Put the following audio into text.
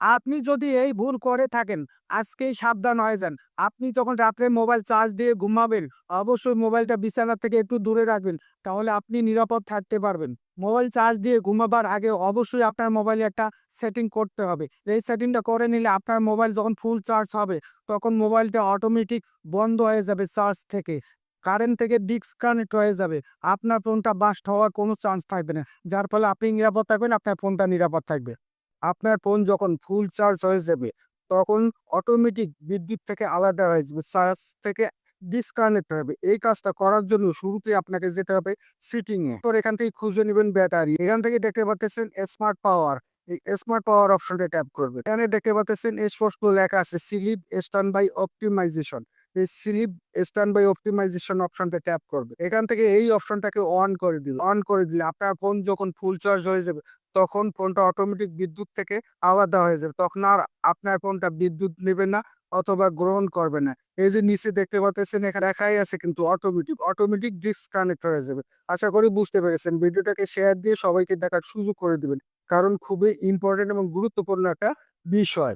আপনি যদি এই ভুল করে থাকেন, আজকেই সাবধান হয়ে যান। আপনি যখন রাত্রে মোবাইল চার্জ দিয়ে ঘুমাবেন, অবশ্যই মোবাইলটা বিছানা থেকে একটু দূরে রাখবেন। তাহলে আপনি নিরাপদ থাকতে পারবেন। মোবাইল চার্জ দিয়ে ঘুমাবার আগে অবশ্যই আপনার মোবাইলে একটা সেটিং করতে হবে। এই সেটিংটা করে নিলে আপনার মোবাইল যখন ফুল চার্জ হবে, তখন মোবাইলটা অটোমেটিক বন্ধ হয়ে যাবে চার্জ থেকে। কারেন্ট থেকে ডিসকানেক্ট হয়ে যাবে। আপনার ফোনটা বাস্ট হওয়ার কোনো চান্স থাকবে না। যার ফলে আপনি নিরাপদ থাকবেন, আপনার ফোনটা নিরাপদ থাকবে। আপনার ফোন যখন ফুল চার্জ হয়ে যাবে, তখন অটোমেটিক বিদ্যুৎ থেকে আলাদা হয়ে যাবে। চার্জ থেকে ডিসকানেক্ট হবে। এই কাজটা করার জন্য শুরুতেই আপনাকে যেতে হবে সেটিং এ। তো এখান থেকে খুঁজে নিবেন ব্যাটারি। এখান থেকে দেখতে পাচ্ছেন স্মার্ট পাওয়ার। এই স্মার্ট পাওয়ার অপশনটা ট্যাপ করবেন। এখানে দেখতে পাচ্ছেন স্পষ্ট লেখা আছে স্লিপ স্ট্যান্ড বাই অপটিমাইজেশন। এই স্লিপ স্ট্যান্ড বাই অপটিমাইজেশন অপশনটা ট্যাপ করবে। এখান থেকে এই অপশনটাকে অন করে দিন। অন করে দিলে আপনার ফোন যখন ফুল চার্জ হয়ে যাবে, তখন ফোনটা অটোমেটিক বিদ্যুৎ থেকে আলাদা হয়ে যাবে। তখন আর আপনার ফোনটা বিদ্যুৎ নেবে না অথবা গ্রহণ করবে না। এই যে নিচে দেখতে পাচ্ছেন এখানে লেখাই আছে কিন্তু অটোমেটিক ডিসকানেক্ট হয়ে যাবে। আশা করি বুঝতে পেরেছেন। ভিডিওটাকে শেয়ার দিয়ে সবাইকে দেখার সুযোগ করে দিবেন। কারণ খুবই ইম্পোর্টেন্ট এবং গুরুত্বপূর্ণ একটা বিষয়।